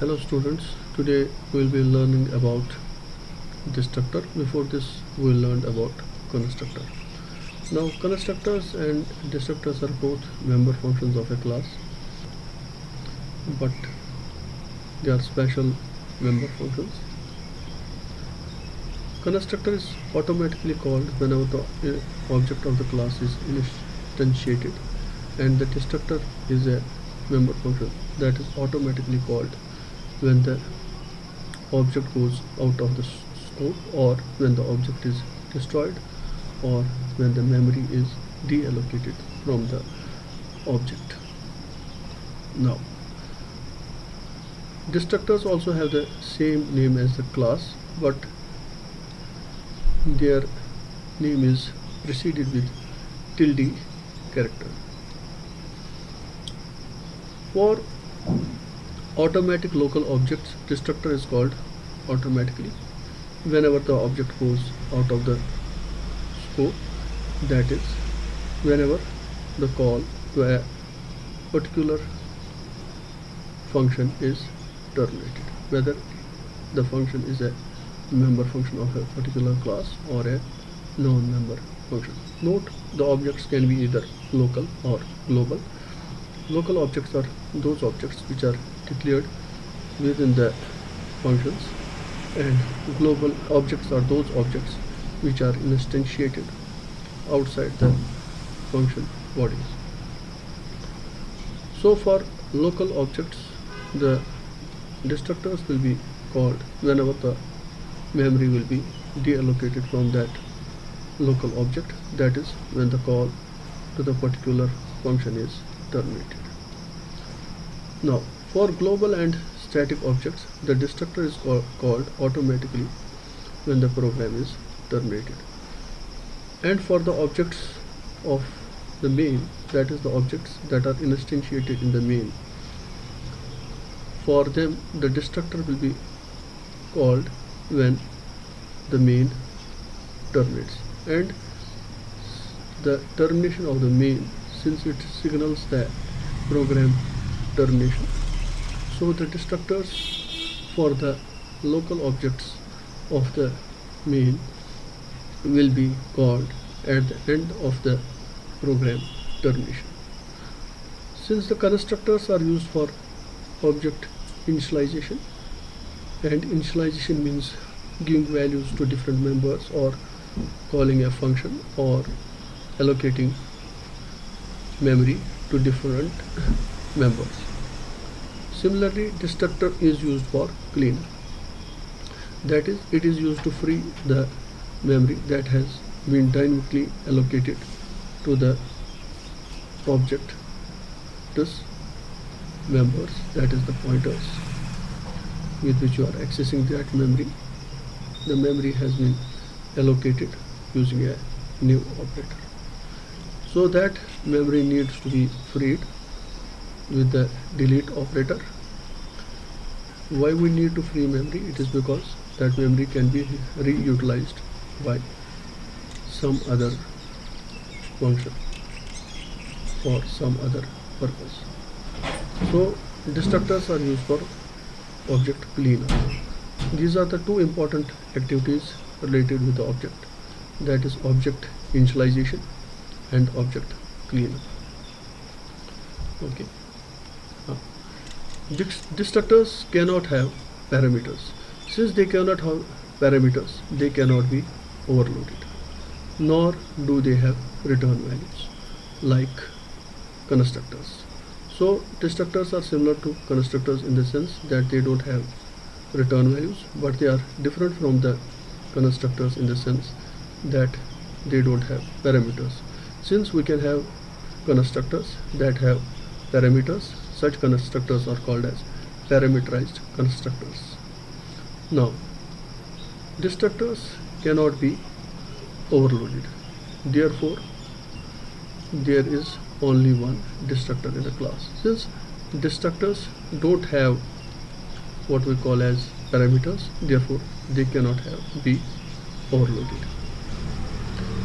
Hello students, today we will be learning about destructor. Before this we learned about constructor. Now constructors and destructors are both member functions of a class, but they are special member functions. Constructor is automatically called whenever the object of the class is instantiated, and the destructor is a member function that is automatically called when the object goes out of the scope, or when the object is destroyed, or when the memory is deallocated from the object. Now, destructors also have the same name as the class, but their name is preceded with tilde character. For automatic local objects, destructor is called automatically whenever the object goes out of the scope, that is, whenever the call to a particular function is terminated, whether the function is a member function of a particular class or a non-member function. Note, the objects can be either local or global. Local objects are those objects which are declared within the functions, and global objects are those objects which are instantiated outside the function bodies. So for local objects, the destructors will be called whenever the memory will be deallocated from that local object, that is, when the call to the particular function is terminated. Now, for global and static objects, the destructor is called automatically when the program is terminated. And for the objects of the main, that is, the objects that are instantiated in the main, for them the destructor will be called when the main terminates. And the termination of the main, since it signals the program termination, so the destructors for the local objects of the main will be called at the end of the program termination. Since the constructors are used for object initialization, and initialization means giving values to different members, or calling a function, or allocating memory to different members. Similarly, destructor is used for cleanup, that is, it is used to free the memory that has been dynamically allocated to the object, thus members, that is, the pointers with which you are accessing that memory. The memory has been allocated using a new operator. So that memory needs to be freed with the delete operator. Why we need to free memory? It is because that memory can be reutilized by some other function for some other purpose. So destructors are used for object cleanup. These are the two important activities related with the object, that is, object initialization and object cleanup. Okay. Destructors cannot have parameters. Since they cannot have parameters, they cannot be overloaded, nor do they have return values like constructors. So destructors are similar to constructors in the sense that they don't have return values, but they are different from the constructors in the sense that they don't have parameters. Since we can have constructors that have parameters, such constructors are called as parameterized constructors. Now, destructors cannot be overloaded. Therefore, there is only one destructor in the class. Since destructors don't have what we call as parameters, therefore they cannot be overloaded.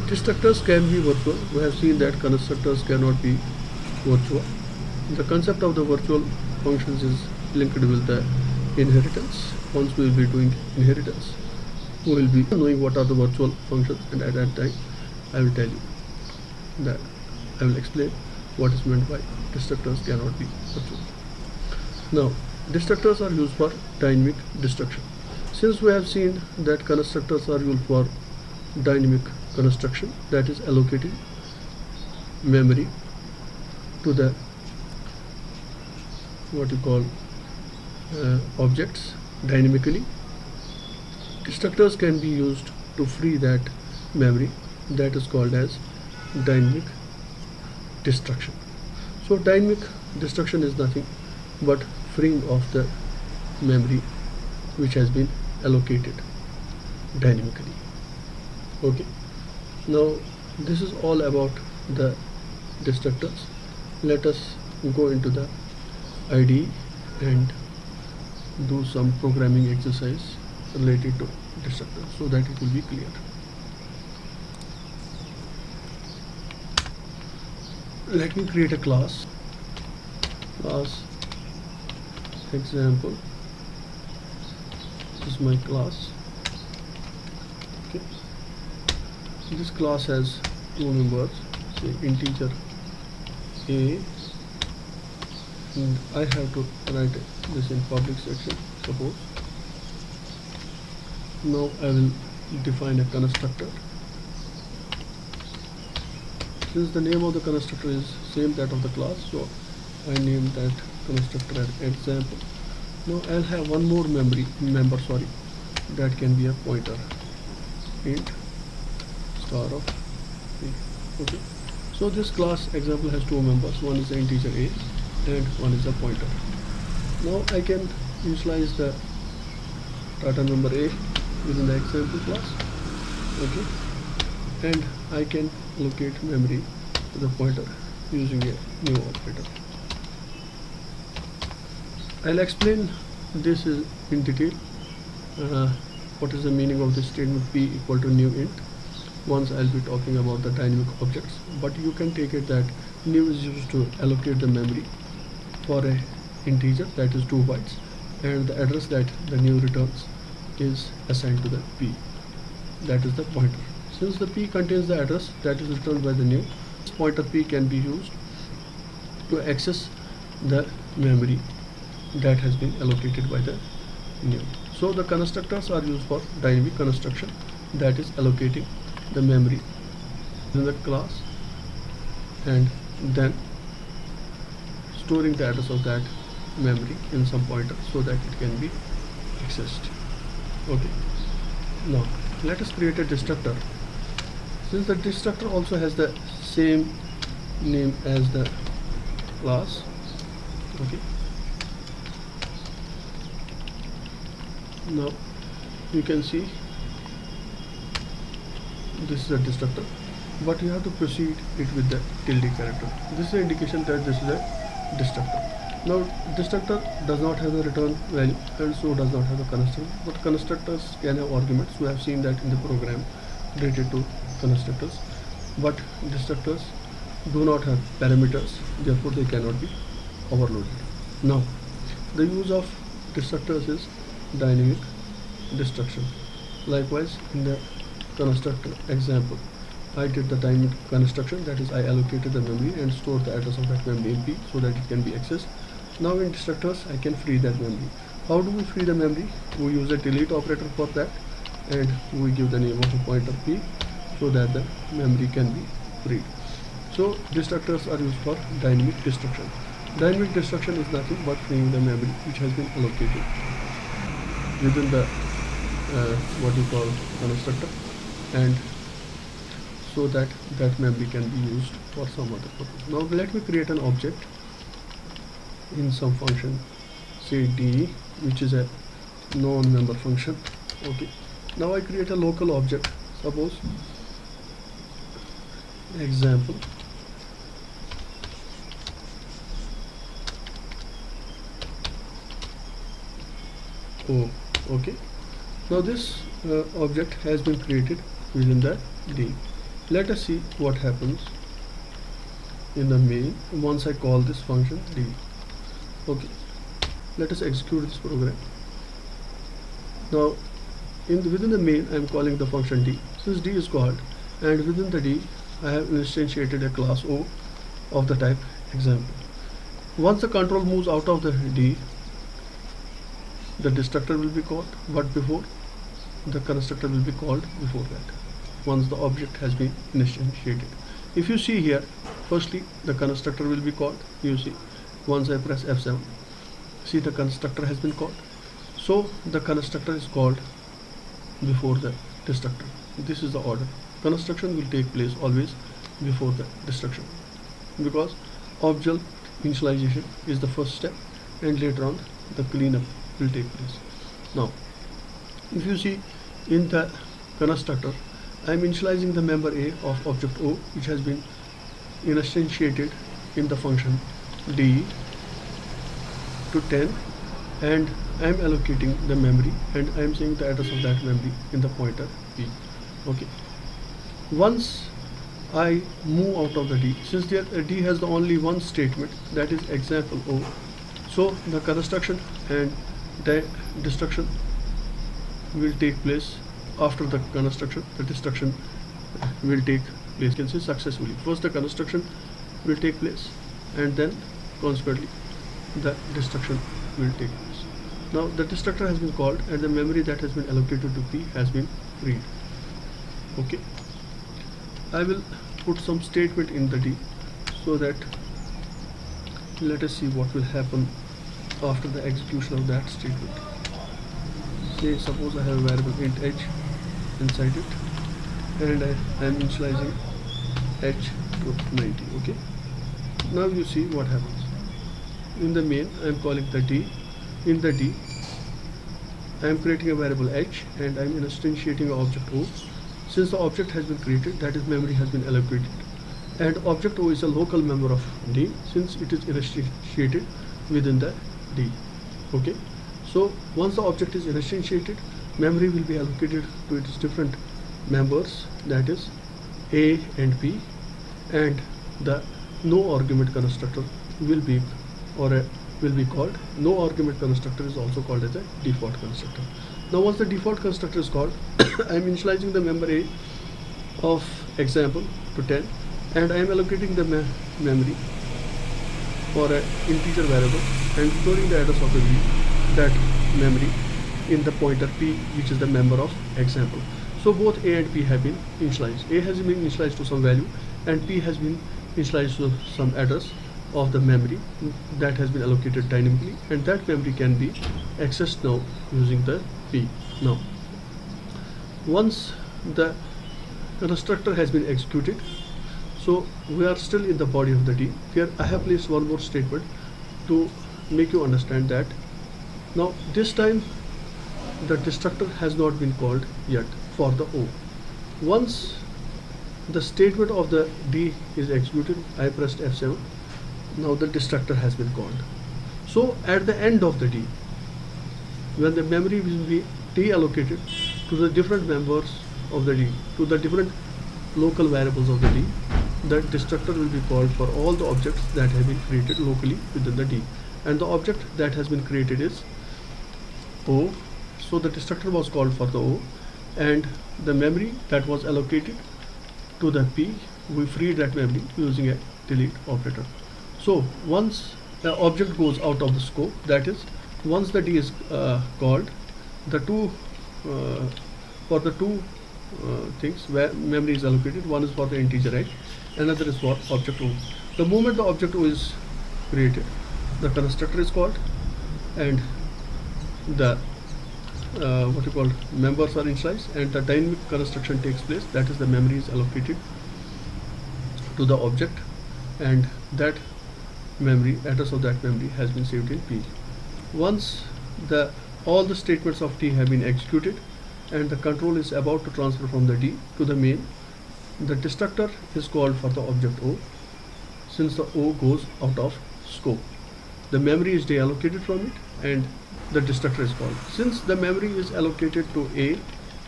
Destructors can be virtual. We have seen that constructors cannot be virtual. The concept of the virtual functions is linked with the inheritance. Once we will be doing inheritance, we will be knowing what are the virtual functions, and at that time I will tell you that I will explain what is meant by destructors cannot be virtual. Now, destructors are used for dynamic destruction. Since we have seen that constructors are used for dynamic construction, that is allocating memory to the what you call objects dynamically, destructors can be used to free that memory, that is called as dynamic destruction. So dynamic destruction is nothing but freeing of the memory which has been allocated dynamically. Okay, now this is all about the destructors. Let us go into the IDE and do some programming exercise related to destructors so that it will be clear. Let me create a class example. This is my class. Okay, this class has two members, say integer a, and I have to write this in public section, suppose. Now I will define a constructor. Since the name of the constructor is same that of the class, so I name that constructor as example. Now I'll have one more member that can be a pointer, int star of a. Okay, so this class example has two members, one is the integer a and one is a pointer. Now I can initialize the data member a within the example class. Okay, and I can allocate memory to the pointer using a new operator. I'll explain this in detail. What is the meaning of this statement p equal to new int once I'll be talking about the dynamic objects, but you can take it that new is used to allocate the memory for a integer that is 2 bytes, and the address that the new returns is assigned to the p, that is the pointer. Since the p contains the address that is returned by the new, this pointer p can be used to access the memory that has been allocated by the new. So the constructors are used for dynamic construction, that is allocating the memory in the class and then storing the address of that memory in some pointer so that it can be accessed. Okay, now let us create a destructor. Since the destructor also has the same name as the class, okay, now you can see this is a destructor, but you have to precede it with the tilde character. This is an indication that this is a destructor. Now destructor does not have a return value and so does not have a constructor, but constructors can have arguments. We have seen that in the program related to constructors, but destructors do not have parameters, therefore they cannot be overloaded. Now the use of destructors is dynamic destruction. Likewise, in the constructor example, I did the dynamic construction, that is I allocated the memory and stored the address of that memory in p so that it can be accessed. Now in destructors I can free that memory. How do we free the memory? We use a delete operator for that, and we give the name of a pointer p so that the memory can be freed. So destructors are used for dynamic destruction. Dynamic destruction is nothing but freeing the memory which has been allocated within the what you call constructor, and so that that memory can be used for some other purpose. Now let me create an object in some function, say d, which is a non-member function. Okay, now I create a local object, suppose example o. Okay, now this object has been created within the d. Let us see what happens in the main once I call this function d. Okay, let us execute this program. Now within the main I am calling the function D. Since D is called, and within the D I have instantiated a class O of the type example. Once the control moves out of the D, the destructor will be called, but before the constructor will be called before that, once the object has been instantiated. If you see here, firstly the constructor will be called. You see, once I press F7, see the constructor has been called. So the constructor is called before the destructor. This is the order. Construction will take place always before the destruction, because object initialization is the first step, and later on the cleanup will take place. Now if you see in the constructor, I am initializing the member A of object O, which has been instantiated in the function D to 10, and I am allocating the memory, and I am saying the address of that memory in the pointer P. Okay. Once I move out of the D, since the D has the only one statement, that is example O, so the construction and the destruction will take place after the construction. The destruction will take place, can say, successfully. First the construction will take place, and then consequently the destruction will take place. Now the destructor has been called, and the memory that has been allocated to P has been freed. Okay, I will put some statement in the D, so that let us see what will happen after the execution of that statement. Say suppose I have a variable int h inside it, and I am initializing h to 90. Okay, now you see what happens. In the main I am calling the D. In the D I am creating a variable h, and I am instantiating an object O. Since the object has been created, that is memory has been allocated, and object O is a local member of D, since it is instantiated within the D. Okay, so once the object is instantiated, memory will be allocated to its different members, that is A and P, and the no argument constructor will be called. No argument constructor is also called as a default constructor. Now once the default constructor is called, I am initializing the member A of example to 10, and I am allocating the memory for an integer variable and storing the address of that memory in the pointer P, which is the member of example. So both A and P have been initialized. A has been initialized to some value, and P has been initialized to some address of the memory that has been allocated dynamically, and that memory can be accessed now using the P. Now once the constructor has been executed, so we are still in the body of the D. Here I have placed one more statement to make you understand that now this time the destructor has not been called yet for the O. Once the statement of the D is executed, I pressed F7. Now the destructor has been called. So at the end of the D, when the memory will be deallocated to the different members of the D, to the different local variables of the D, the destructor will be called for all the objects that have been created locally within the D, and the object that has been created is O. So the destructor was called for the O, and the memory that was allocated to the P, we freed that memory using a delete operator. So once the object goes out of the scope, that is once the D is called, the two for the two things where memory is allocated, one is for the integer h, another is for object O. The moment the object O is created, the constructor is called, and the members are initialized, and the dynamic construction takes place, that is the memory is allocated to the object, and that memory, address of that memory has been saved in P. Once all the statements of T have been executed and the control is about to transfer from the D to the main, the destructor is called for the object O. Since the O goes out of scope, the memory is deallocated from it, and the destructor is called. Since the memory is allocated to A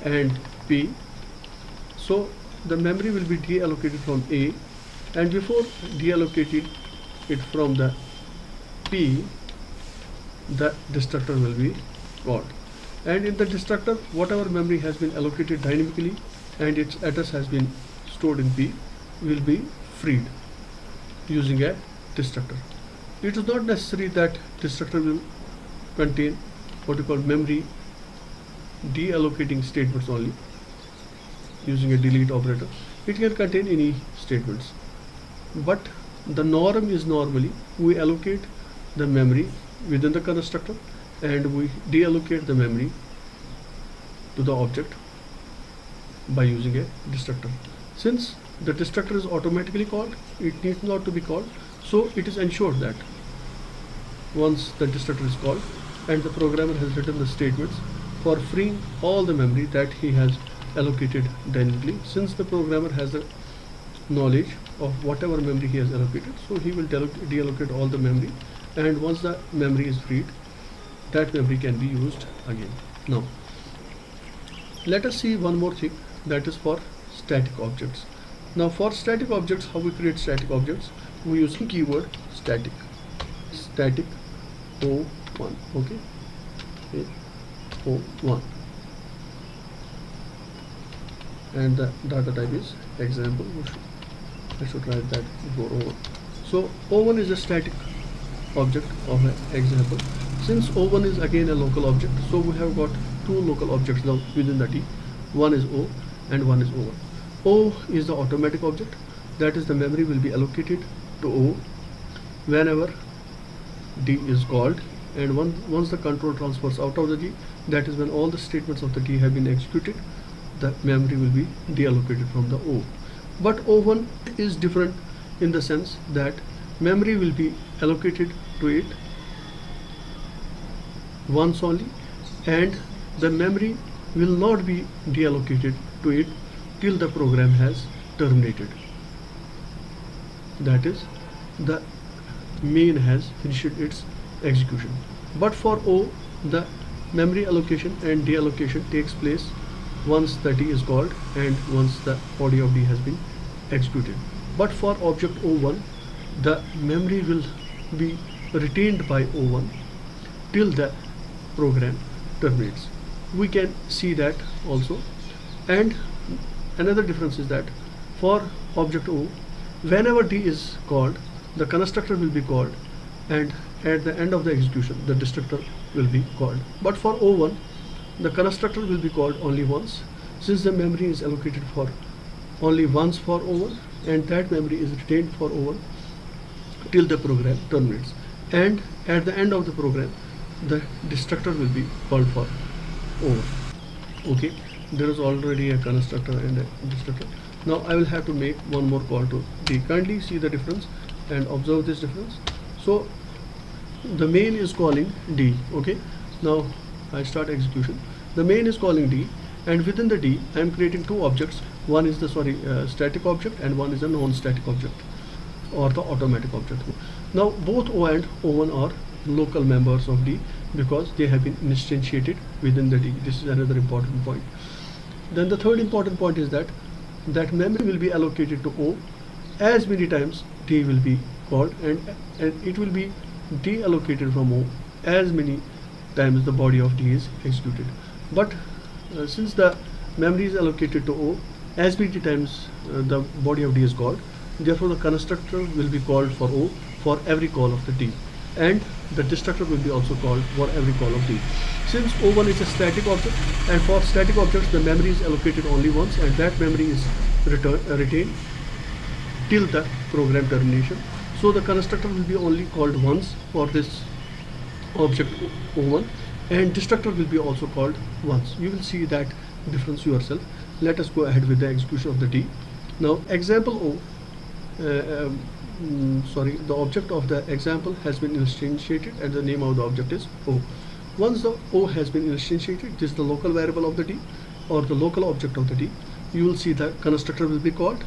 and P, so the memory will be deallocated from A, and before deallocating it from the P, the destructor will be called. And in the destructor, whatever memory has been allocated dynamically and its address has been stored in P will be freed using a destructor. It is not necessary that destructor will contain what we call memory deallocating statements only using a delete operator. It can contain any statements, but the norm is normally we allocate the memory within the constructor and we deallocate the memory to the object by using a destructor. Since the destructor is automatically called, it needs not to be called, so it is ensured that once the destructor is called and the programmer has written the statements for freeing all the memory that he has allocated dynamically, since the programmer has the knowledge of whatever memory he has allocated, so he will deallocate all the memory, and once the memory is freed, that memory can be used again. Now let us see one more thing, that is for static objects. Now for static objects, how we create static objects? We use keyword static O1, okay, O1, and the data type is example. I should write that before O1. So O1 is a static object of an example. Since O1 is again a local object, so we have got two local objects now within the D. One is O and one is O1. O is the automatic object, that is the memory will be allocated to O whenever D is called, and once the control transfers out of the D, that is when all the statements of the D have been executed, the memory will be deallocated from the O. But O1 is different in the sense that memory will be allocated to it once only, and the memory will not be deallocated to it till the program has terminated. That is, the main has finished its execution. But for O, the memory allocation and deallocation takes place once the D is called and once the body of D has been executed. But for object O1, the memory will be retained by O1 till the program terminates. We can see that also. And another difference is that for object O, whenever D is called, the constructor will be called, and at the end of the execution the destructor will be called. But for O1, the constructor will be called only once, since the memory is allocated for only once for O1, and that memory is retained for O1 till the program terminates. And at the end of the program, the destructor will be called for O1. Okay, there is already a constructor and a destructor. Now I will have to make one more call to D. Kindly see the difference and observe this difference. So the main is calling D. Okay, now I start execution. The main is calling D, and within the D I am creating two objects. One is the static object and one is a non-static object, or the automatic object. Now both O and O1 are local members of D because they have been instantiated within the D. This is another important point. Then the third important point is that memory will be allocated to O as many times D will be called, and it will be deallocated from O as many times the body of D is executed. But since the memory is allocated to O as many times the body of D is called, therefore the constructor will be called for O for every call of the D, and the destructor will be also called for every call of D. Since O1 is a static object, and for static objects the memory is allocated only once, and that memory is retained till the program termination, so the constructor will be only called once for this object O1, and destructor will be also called once. You will see that difference yourself. Let us go ahead with the execution of the D. Now example O, the object of the example has been instantiated and the name of the object is O. Once the O has been instantiated, this is the local variable of the D or the local object of the D. You will see the constructor will be called,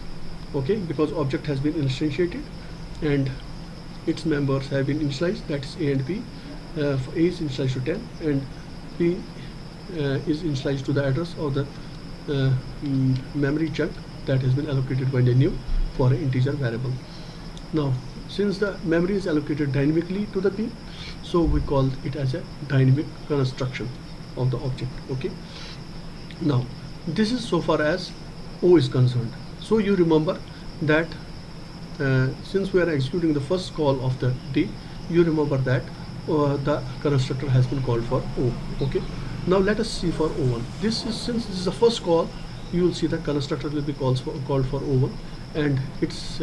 okay, because object has been instantiated and its members have been initialized, that is A and P. A is initialized to 10 and P is initialized to the address of the memory chunk that has been allocated by the new for an integer variable. Now since the memory is allocated dynamically to the P, so we call it as a dynamic construction. of the object. Okay, now this is so far as O is concerned. So you remember that since we are executing the first call of the D, you remember that the constructor has been called for O. Okay, now let us see for O1. Since this is the first call, you will see the constructor will be called for O1, and its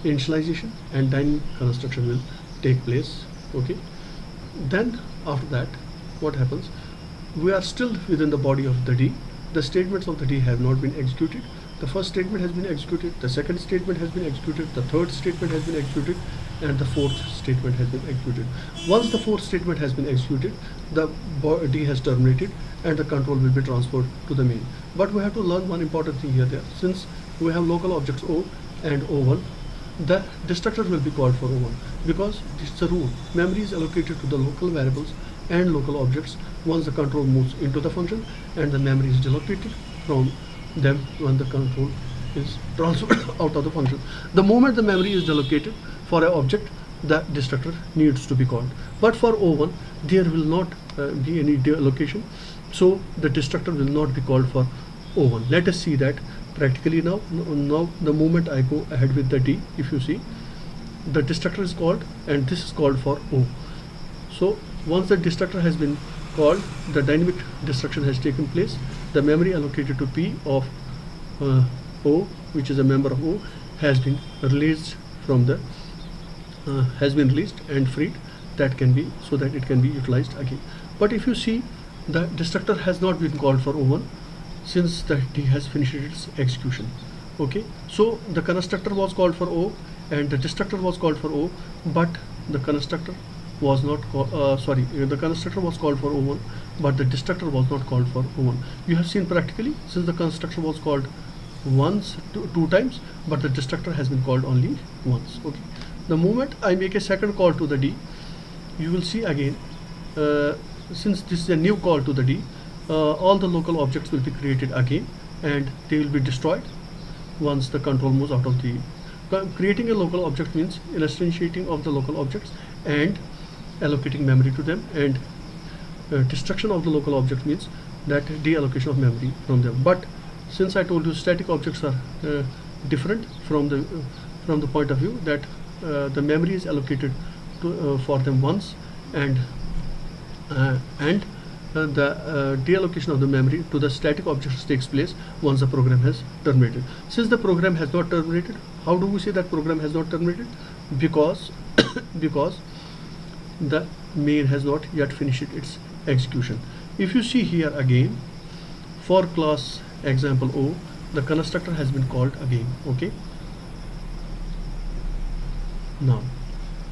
initialization and dynamic construction will take place. Okay, then after that, what happens? We are still within the body of the D. The statements of the D have not been executed. The first statement has been executed, the second statement has been executed, the third statement has been executed, and the fourth statement has been executed. Once the fourth statement has been executed, the D has terminated and the control will be transferred to the main. But we have to learn one important thing here. Since we have local objects O and O1, the destructor will be called for O1 because it's a rule. Memory is allocated to the local variables and local objects once the control moves into the function, and the memory is deallocated from them when the control is transferred out of the function. The moment the memory is deallocated for an object, the destructor needs to be called. But for O1, there will not be any deallocation, so the destructor will not be called for O1. Let us see that practically now. Now the moment I go ahead with the D, if you see, the destructor is called and this is called for O. So once the destructor has been called, the dynamic destruction has taken place. The memory allocated to P of O, which is a member of O, has been released from the and freed. That can be so that it can be utilized again. But if you see, the destructor has not been called for O1 since the D has finished its execution. Okay, so the constructor was called for O and the destructor was called for O, but the constructor was not the constructor was called for O1, but the destructor was not called for O1. You have seen practically, since the constructor was called two times, but the destructor has been called only once. Okay, the moment I make a second call to the D, you will see again, since this is a new call to the D, all the local objects will be created again and they will be destroyed once the control moves out of the creating a local object means instantiating of the local objects and allocating memory to them, and destruction of the local object means that deallocation of memory from them. But since I told you static objects are different from the point of view that the memory is allocated to, for them once, and the deallocation of the memory to the static objects takes place once the program has terminated. Since the program has not terminated, how do we say that program has not terminated? Because because the main has not yet finished its execution. If you see here again, for class example O, the constructor has been called again. Okay,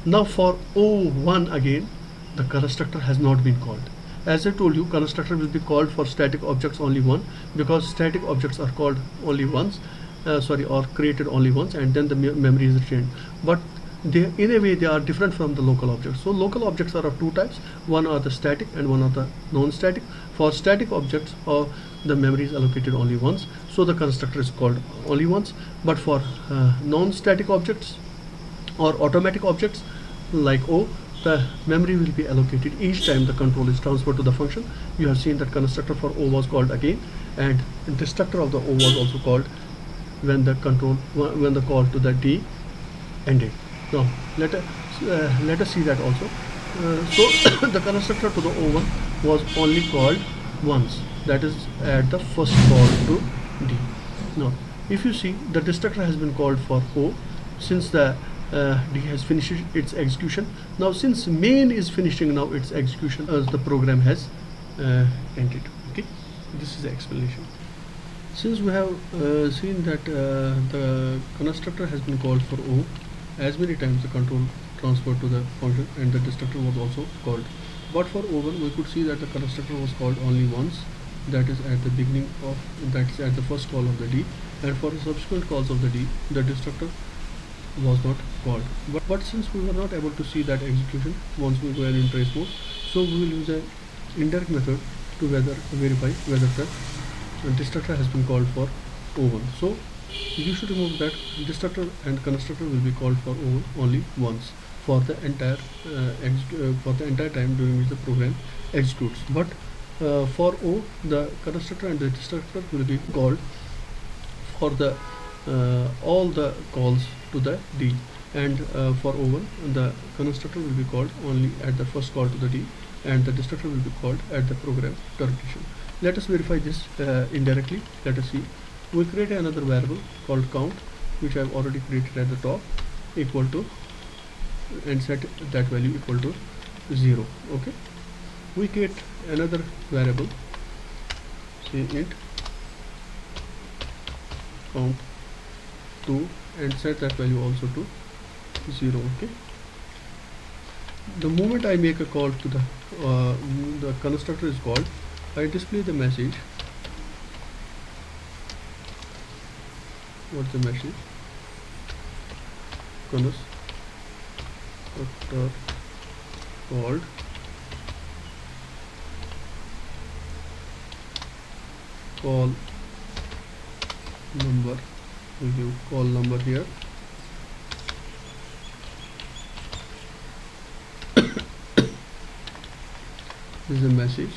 now for O1 again, the constructor has not been called. As I told you, constructor will be called for static objects only one, because static objects are called only once, or created only once, and then the memory is retained. But they, in a way, they are different from the local objects. So local objects are of two types. One are the static and one are the non-static. For static objects, the memory is allocated only once, so the constructor is called only once. But for non-static objects or automatic objects like O, the memory will be allocated each time the control is transferred to the function. You have seen that constructor for O was called again, and destructor of the O was also called when the call to the D ended. Now let us see that also. So the constructor to the O1 was only called once, that is at the first call to D. Now if you see, the destructor has been called for O since the D has finished its execution. Now since main is finishing now its execution, as the program has ended. Okay, this is the explanation. Since we have seen that the constructor has been called for O as many times the control transferred to the function, and the destructor was also called. But for O1 we could see that the constructor was called only once, that is at the beginning of, that is at the first call of the D, and for the subsequent calls of the D, the destructor was not called. But since we were not able to see that execution once we were in trace mode, so we will use an indirect method to verify whether the destructor has been called for O1. So you should remember that destructor and constructor will be called for O1 only once for the entire time during which the program executes. But For O, the constructor and the destructor will be called for the all the calls to the D, and for O1 the constructor will be called only at the first call to the D, and the destructor will be called at the program termination. Let us verify this indirectly. Let us see. We create another variable called count, which I have already created at the top, equal to, and set that value equal to 0. Okay. We create another variable, say int count 2, and set that value also to 0. Okay. The moment I make a call to the constructor is called, I display the message. What's the message? Constructor called call number. We give call number here. This is a message.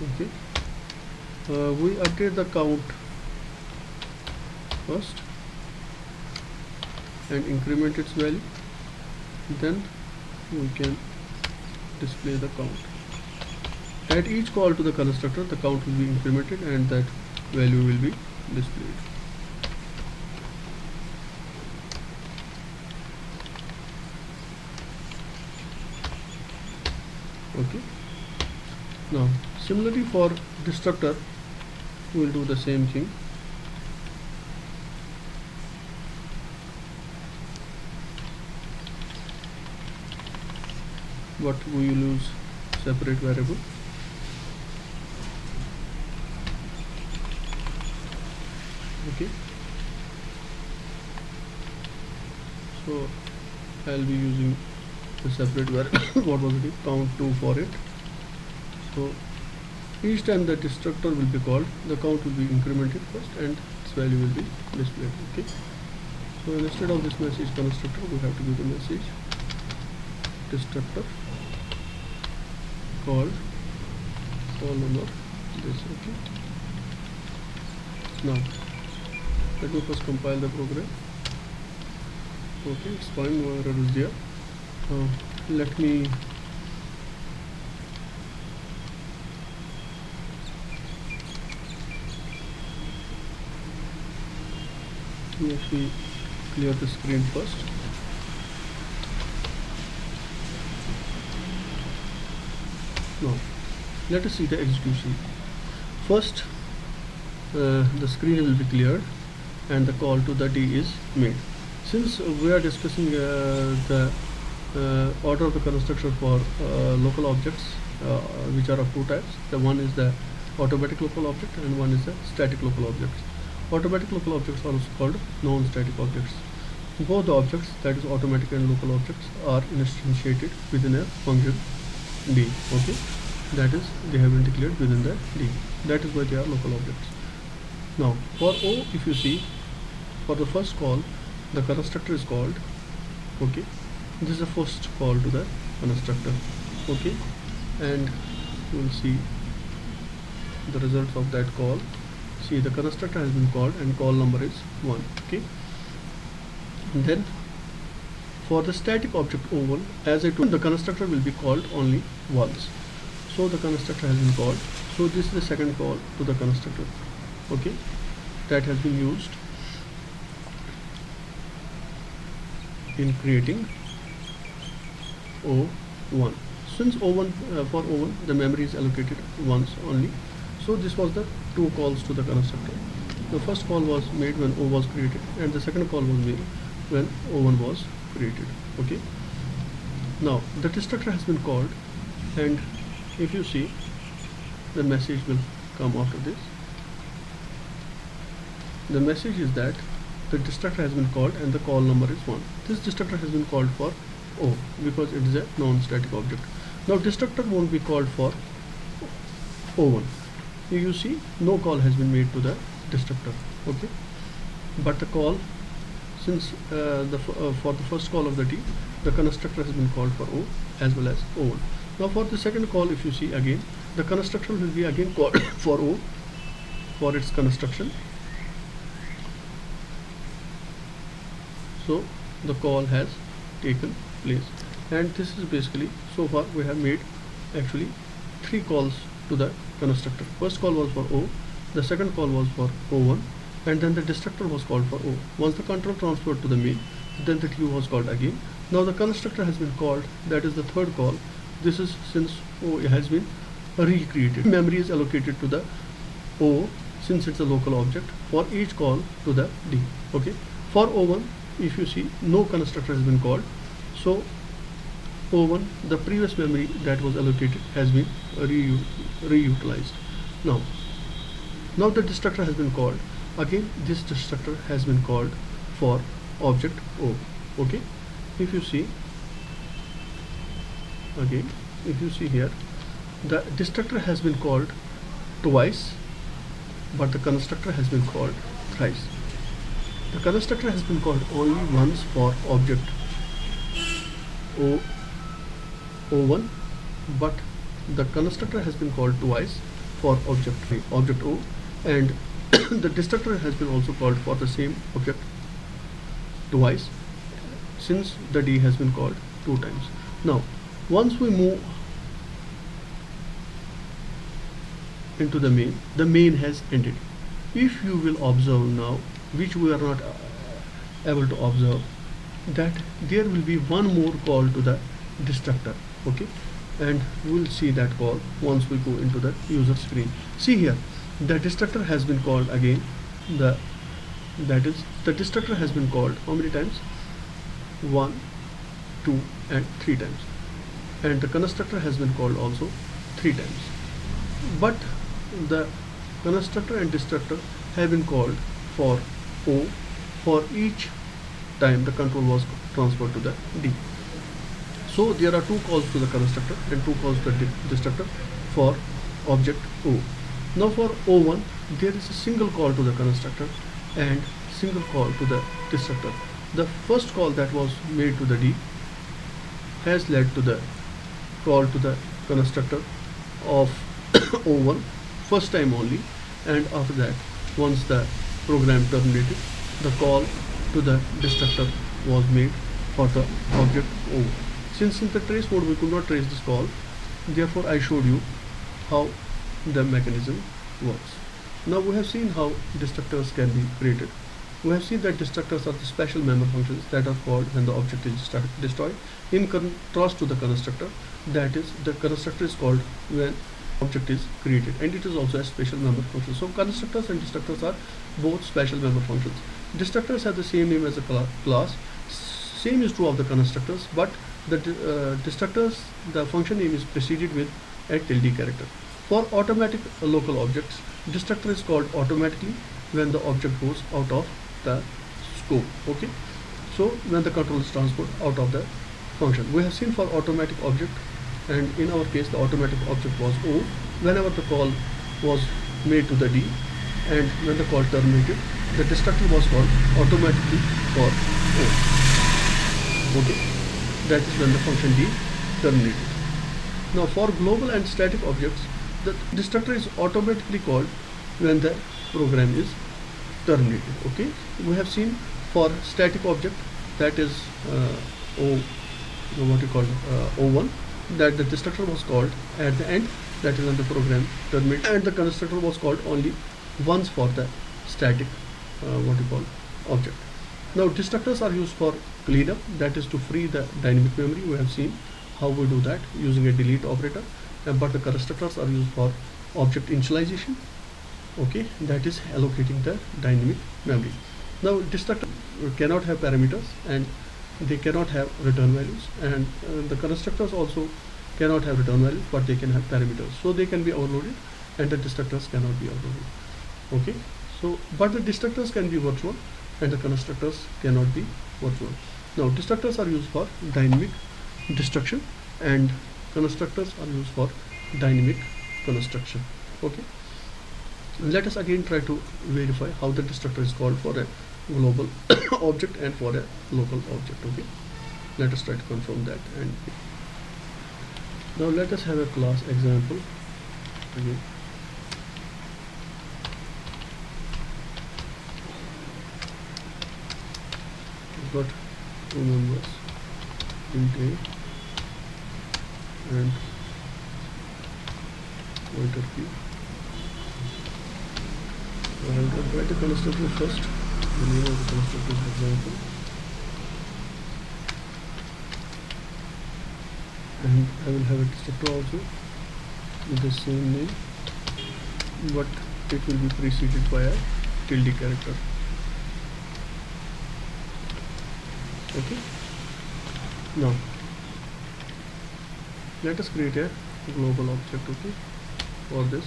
Okay. We update the count first and increment its value. Then we can display the count. At each call to the constructor, the count will be incremented and that value will be displayed. Okay. Now similarly for destructor, we will do the same thing. But we will use separate variable. Okay. So I'll be using the separate variable. What was it? Count 2 for it. So each time the destructor will be called, the count will be incremented first and its value will be displayed. Okay. So instead of this message constructor, we have to give the message destructor called call number this. Okay. Now let me first compile the program. Okay, it's fine, no error is there. Let me clear the screen first. Now let us see the execution. First the screen will be cleared and the call to the D is made. Since we are discussing the order of the construction for local objects, which are of two types. The one is the automatic local object and one is the static local objects. Automatic local objects are also called non-static objects. Both the objects, that is automatic and local objects, are instantiated within a function D. Okay, that is, they have been declared within the D. That is why they are local objects. Now for O, if you see, for the first call, the constructor is called. Okay, this is the first call to the constructor. Okay, and we will see the results of that call. See, the constructor has been called and call number is 1. Okay, and then for the static object O1, as I told, the constructor will be called only once. So the constructor has been called. So this is the second call to the constructor. Okay, that has been used in creating O1. Since O1 for O1 the memory is allocated once only, so this was the two calls to the constructor. The first call was made when O was created and the second call was made when O1 was created. Okay, now the destructor has been called, and if you see, the message will come after this. The message is that the destructor has been called and the call number is 1. This destructor has been called for O because it is a non-static object. Now destructor won't be called for O1. You see, no call has been made to the destructor. Okay, but the call, since for the first call of the D, the constructor has been called for O as well as O1. Now for the second call, if you see again, the constructor will be again called for O for its construction. So the call has taken place, and this is basically, so far we have made actually 3 calls to the constructor. First call was for O, the second call was for O1, and then the destructor was called for O. Once the control transferred to the main, then the Q was called again. Now the constructor has been called, that is the third call. This is since O has been recreated. Memory is allocated to the O since it's a local object for each call to the D. Okay. For O1, if you see, no constructor has been called. So O1, the previous memory that was allocated has been reutilized. Now the destructor has been called. Again, this destructor has been called for object O. Okay. If you see again, if you see here, the destructor has been called twice, but the constructor has been called thrice. The constructor has been called only once for object O1, but the constructor has been called twice for object O, and the destructor has been also called for the same object twice, since the D has been called 2 times. Now once we move into the main has ended. If you will observe now, which we are not able to observe, that there will be one more call to the destructor. Okay, and we will see that call once we go into the user screen. See here, the destructor has been called again. The destructor has been called how many times? 1, 2 and 3 times, and the constructor has been called also 3 times. But the constructor and destructor have been called for O for each time the control was transferred to the D. So there are 2 calls to the constructor and 2 calls to the destructor for object O. Now for O1, there is a single call to the constructor and single call to the destructor. The first call that was made to the D has led to the call to the constructor of O1 first time only, and after that, once the program terminated, the call to the destructor was made for the object O. Since in the trace mode we could not trace this call, therefore I showed you how the mechanism works. Now we have seen how destructors can be created. We have seen that destructors are the special member functions that are called when the object is destroyed, in contrast to the constructor, that is, the constructor is called when object is created, and it is also a special member function. So constructors and destructors are both special member functions. Destructors have the same name as a class. Same is true of the constructors, but the destructors, the function name is preceded with a tilde character. For automatic local objects, destructor is called automatically when the object goes out of the scope. Okay, so when the control is transferred out of the function. We have seen for automatic object, and in our case the automatic object was O, whenever the call was made to the D, and when the call terminated, the destructor was called automatically for O. Okay, that is when the function D terminated. Now for global and static objects, the destructor is automatically called when the program is terminated. Okay, we have seen for static object, that is O1, that the destructor was called at the end, that is when the program terminated, and the constructor was called only once for the static object. Now destructors are used for cleanup, that is to free the dynamic memory. We have seen how we do that using a delete operator, but the constructors are used for object initialization. Okay, that is allocating the dynamic memory. Now destructor cannot have parameters and they cannot have return values, and the constructors also cannot have return values, but they can have parameters, so they can be overloaded, and the destructors cannot be overloaded. Okay, so but the destructors can be virtual and the constructors cannot be virtual. Now destructors are used for dynamic destruction and constructors are used for dynamic construction. Okay, let us again try to verify how the destructor is called for a global object and for a local object. Okay, let us try to confirm that. And now let us have a class example again. We've got two members, int a and pointer p. I'll write the constructor first. The name of the constructor is example, and I will have a destructor also with the same name, but it will be preceded by a tilde character. Okay. Now let us create a global object, okay, for this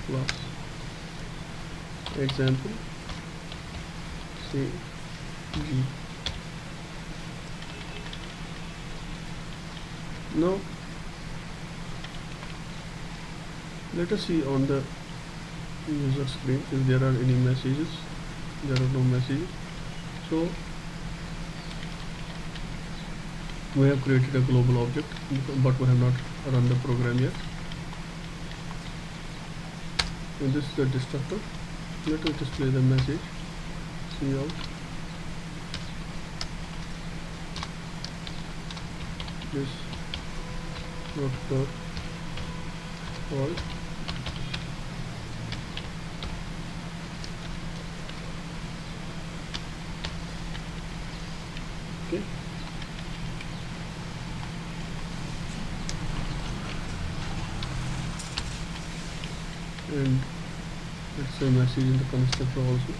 class. Example, say G. Now let us see on the user screen if there are any messages. There are no messages, so we have created a global object, but we have not run the program yet. And this is the destructor. Let us display the message cout. This destructor called okay. And let's say message in the constructor also.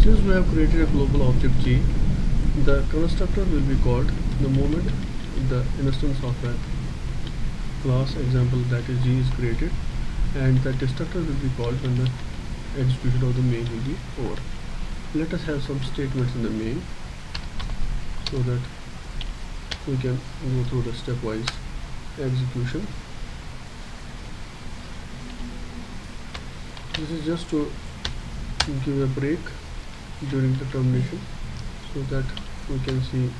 Since we have created a global object G, the constructor will be called the moment the instance of a class example, that is G, is created, and the destructor will be called when the execution of the main will be over. Let us have some statements in the main so that we can go through the stepwise execution. This is just to give a break during the termination so that we can see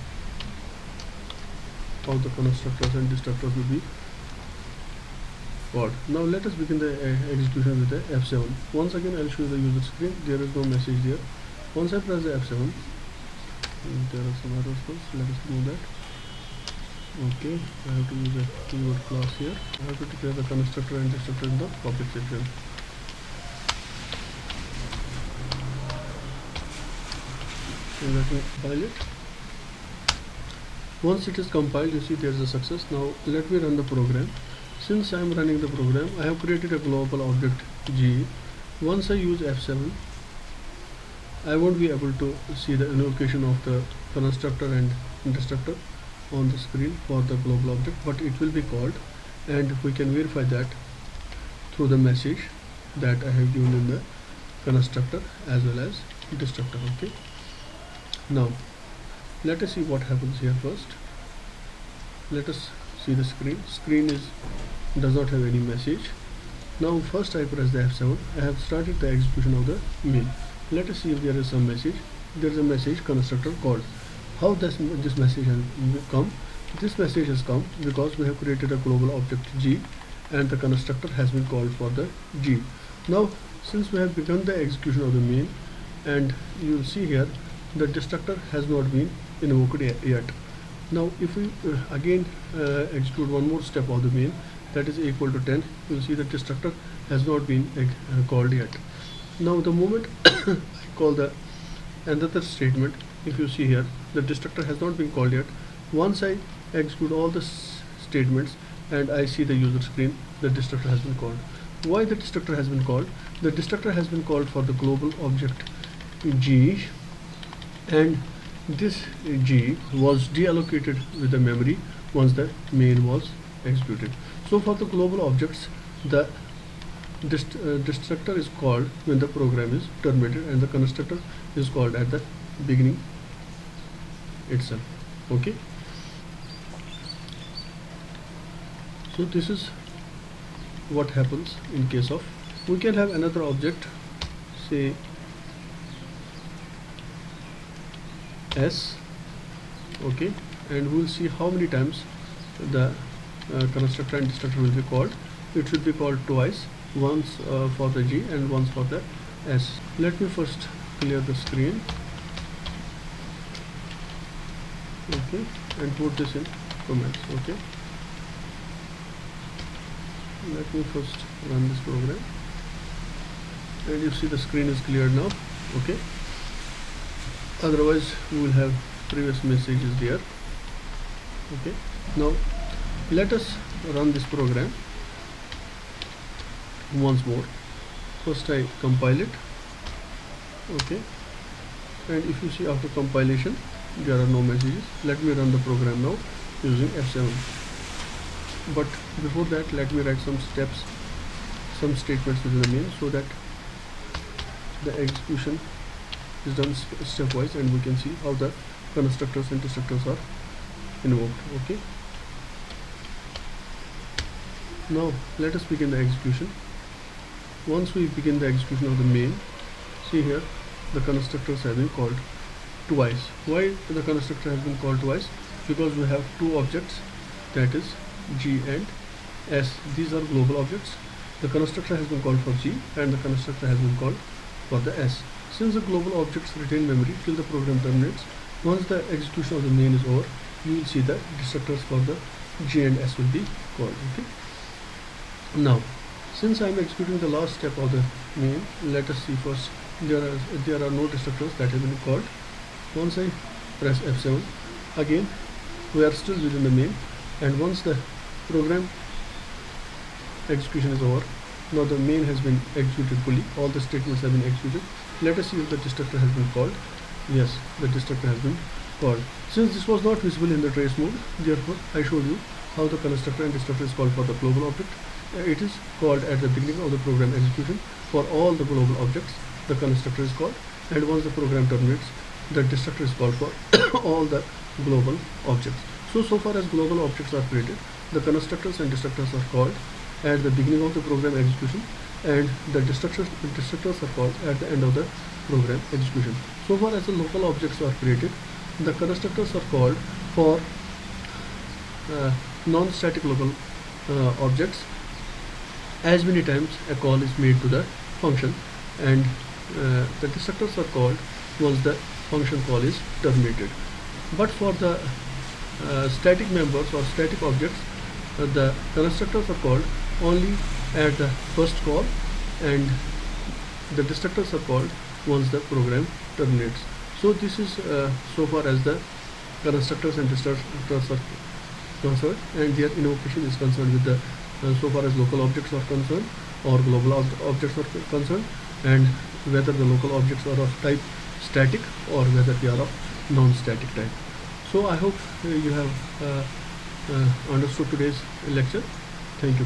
how the constructors and destructors will be called. Now let us begin the execution with the F7. Once again I will show you the user screen. There is no message there. Once I press the F7, there are some errors first. Let us remove that. Okay, I have to use a keyword class here. I have to declare the constructor and destructor in the public section. So let me compile it. Once it is compiled, you see there is a success. Now let me run the program. Since I am running the program, I have created a global object G. Once I use F7, I won't be able to see the invocation of the constructor and destructor on the screen for the global object, but it will be called, and we can verify that through the message that I have given in the constructor as well as destructor. Okay. Now let us see what happens here first. Let us see the screen. Screen does not have any message. Now first I press the F7. I have started the execution of the main. Let us see if there is some message. There is a message constructor called. How does this message has come? This message has come because we have created a global object G and the constructor has been called for the G. Now since we have begun the execution of the main, and you will see here the destructor has not been invoked yet. Now if we again execute one more step of the main, that is equal to 10, you will see the destructor has not been called yet. Now the moment I call the another statement, if you see here the destructor has not been called yet. Once I execute all the statements and I see the user screen, the destructor has been called. Why the destructor has been called? The destructor has been called for the global object G, and this G was deallocated with the memory once the main was executed. So for the global objects, the destructor is called when the program is terminated and the constructor is called at the beginning itself. Okay. So this is what happens in case of, we can have another object, say S, okay, and we'll see how many times the constructor and destructor will be called. It should be called twice, once for the G and once for the S. Let me first clear the screen, okay, and put this in comments. Okay, let me first run this program, and you see the screen is cleared now. Okay, otherwise we will have previous messages there. Okay, now let us run this program once more. First I compile it, okay, and if you see after compilation there are no messages. Let me run the program now using F7. But before that, let me write some steps, some statements within the main, so that the execution is done stepwise and we can see how the constructors and destructors are invoked. Okay, now let us begin the execution. Once we begin the execution of the main, see here the constructors have been called twice. Why the constructor has been called twice? Because we have two objects, that is G and S. These are global objects. The constructor has been called for G and the constructor has been called for the S. Since the global objects retain memory till the program terminates, once the execution of the main is over, you will see the destructors for the G and S will be called. Okay, now since I am executing the last step of the main, let us see first. There are no destructors that have been called. Once I press F7, again we are still within the main, and once the program execution is over, now the main has been executed fully, all the statements have been executed. Let us see if the destructor has been called. Yes, the destructor has been called. Since this was not visible in the trace mode, therefore I showed you how the constructor and destructor is called for the global object. It is called at the beginning of the program execution. For all the global objects, the constructor is called, and once the program terminates, the destructor is called for all the global objects. So far as global objects are created, the constructors and destructors are called at the beginning of the program execution, and the destructors are called at the end of the program execution. So far as the local objects are created, the constructors are called for non-static local objects as many times a call is made to the function, and the destructors are called once the function call is terminated. But for the static members or static objects, the constructors are called only at the first call, and the destructors are called once the program terminates. So this is so far as the constructors and destructors are concerned, and their invocation is concerned with the so far as local objects are concerned or global objects are concerned, and whether the local objects are of type static or whether they are of non-static type. So I hope you have understood today's lecture.